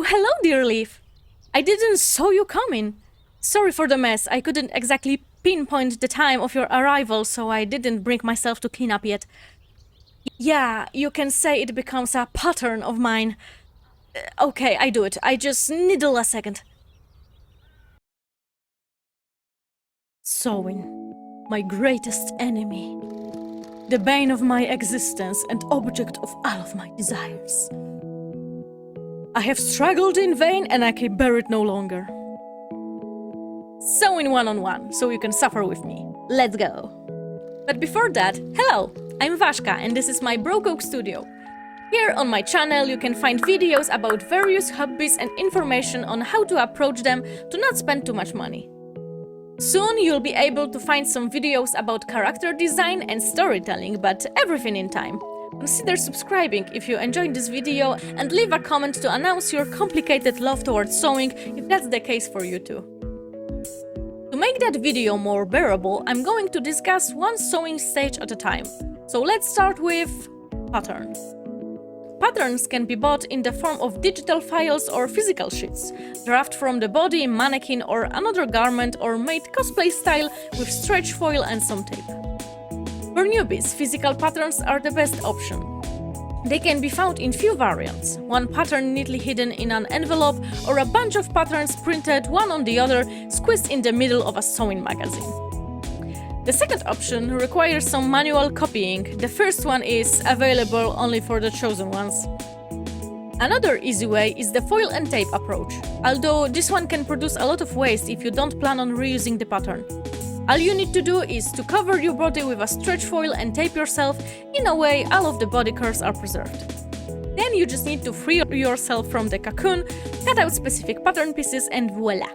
Oh, hello, dear Leaf. I didn't saw you coming. Sorry for the mess. I couldn't exactly pinpoint the time of your arrival, so I didn't bring myself to clean up yet. Yeah, you can say it becomes a pattern of mine. Okay, I do it. I just needle a second. Sewing, my greatest enemy. The bane of my existence and object of all of my desires. I have struggled in vain and I can bear it no longer. Sewing one-on-one, so you can suffer with me. Let's go. But before that, hello! I'm Vashka and this is my Brocoke studio. Here on my channel you can find videos about various hobbies and information on how to approach them to not spend too much money. Soon you'll be able to find some videos about character design and storytelling, but everything in time. Consider subscribing if you enjoyed this video and leave a comment to announce your complicated love towards sewing if that's the case for you too. To make that video more bearable, I'm going to discuss one sewing stage at a time. So let's start with patterns. Patterns can be bought in the form of digital files or physical sheets, drafted from the body, mannequin or another garment, or made cosplay style with stretch foil and some tape. For newbies, physical patterns are the best option. They can be found in few variants, one pattern neatly hidden in an envelope or a bunch of patterns printed one on the other, squeezed in the middle of a sewing magazine. The second option requires some manual copying. The first one is available only for the chosen ones. Another easy way is the foil and tape approach, although this one can produce a lot of waste if you don't plan on reusing the pattern. All you need to do is to cover your body with a stretch foil and tape yourself. In a way, all of the body curves are preserved. Then you just need to free yourself from the cocoon, cut out specific pattern pieces and voila!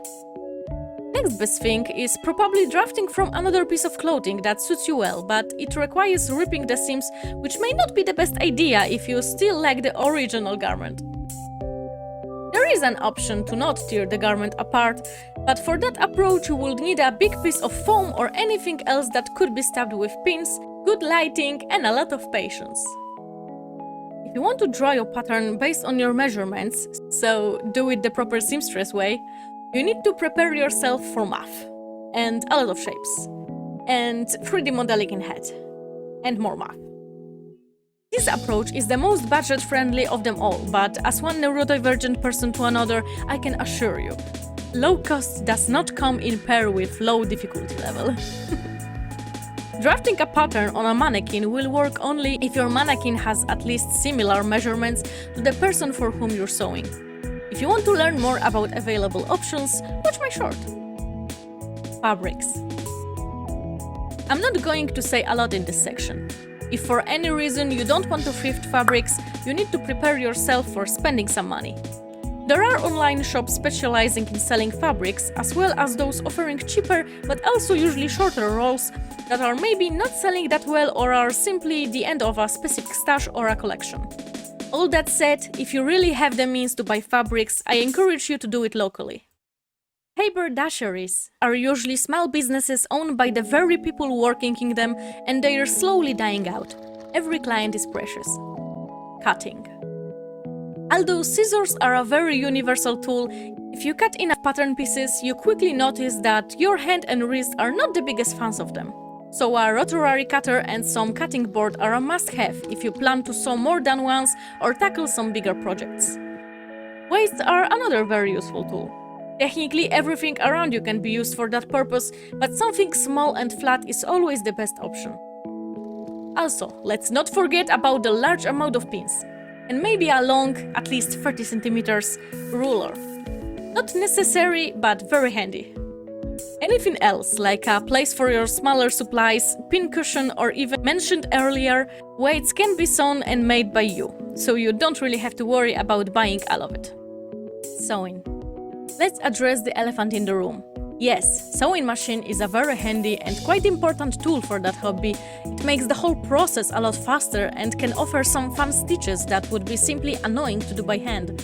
Next best thing is probably drafting from another piece of clothing that suits you well, but it requires ripping the seams, which may not be the best idea if you still like the original garment. There is an option to not tear the garment apart, but for that approach you will need a big piece of foam or anything else that could be stabbed with pins, good lighting and a lot of patience. If you want to draw your pattern based on your measurements, so do it the proper seamstress way, you need to prepare yourself for math, and a lot of shapes, and 3D modeling in head, and more math. This approach is the most budget-friendly of them all, but as one neurodivergent person to another, I can assure you, low cost does not come in pair with low difficulty level. Drafting a pattern on a mannequin will work only if your mannequin has at least similar measurements to the person for whom you're sewing. If you want to learn more about available options, watch my short. Fabrics. I'm not going to say a lot in this section. If for any reason you don't want to thrift fabrics, you need to prepare yourself for spending some money. There are online shops specializing in selling fabrics, as well as those offering cheaper but also usually shorter rolls that are maybe not selling that well or are simply the end of a specific stash or a collection. All that said, if you really have the means to buy fabrics, I encourage you to do it locally. Haberdasheries are usually small businesses owned by the very people working in them, and they are slowly dying out. Every client is precious. Cutting. Although scissors are a very universal tool, if you cut enough pattern pieces, you quickly notice that your hand and wrist are not the biggest fans of them. So a rotary cutter and some cutting board are a must-have if you plan to sew more than once or tackle some bigger projects. Weights are another very useful tool. Technically, everything around you can be used for that purpose, but something small and flat is always the best option. Also, let's not forget about the large amount of pins, and maybe a long, at least 30 centimeters, ruler. Not necessary, but very handy. Anything else, like a place for your smaller supplies, pin cushion, or even mentioned earlier, weights can be sewn and made by you, so you don't really have to worry about buying all of it. Sewing. Let's address the elephant in the room. Yes, sewing machine is a very handy and quite important tool for that hobby. It makes the whole process a lot faster and can offer some fun stitches that would be simply annoying to do by hand.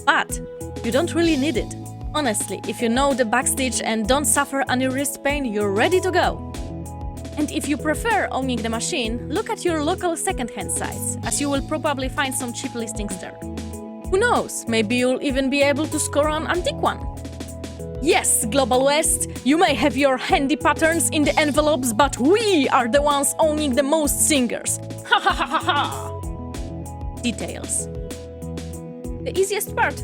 But you don't really need it. Honestly, if you know the backstitch and don't suffer any wrist pain, you're ready to go. And if you prefer owning the machine, look at your local second-hand sites, as you will probably find some cheap listings there. Who knows, maybe you'll even be able to score an antique one. Yes, Global West, you may have your handy patterns in the envelopes, but we are the ones owning the most singers. Ha ha ha ha ha! Details. The easiest part.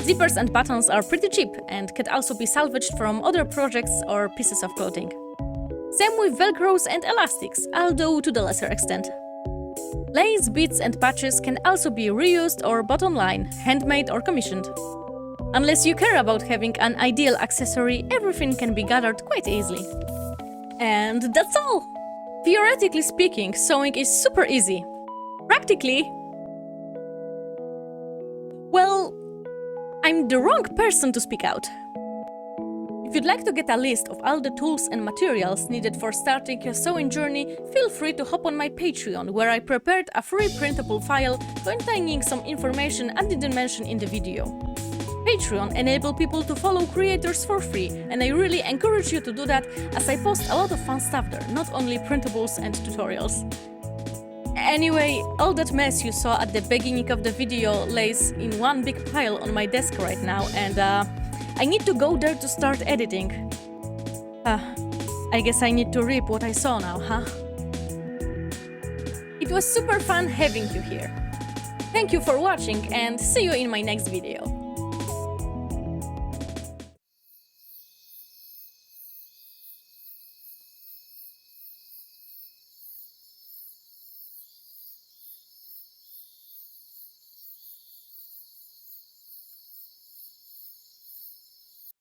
Zippers and buttons are pretty cheap and can also be salvaged from other projects or pieces of clothing. Same with velcros and elastics, although to the lesser extent. Lace, beads and patches can also be reused or bought online, handmade or commissioned. Unless you care about having an ideal accessory, everything can be gathered quite easily. And that's all! Theoretically speaking, sewing is super easy. Practically, well, I'm the wrong person to speak out. If you'd like to get a list of all the tools and materials needed for starting your sewing journey, feel free to hop on my Patreon, where I prepared a free printable file containing some information I didn't mention in the video. Patreon enables people to follow creators for free, and I really encourage you to do that, as I post a lot of fun stuff there, not only printables and tutorials. Anyway, all that mess you saw at the beginning of the video lays in one big pile on my desk right now, and I need to go there to start editing. I guess I need to rip what I saw now, huh? It was super fun having you here. Thank you for watching, and see you in my next video.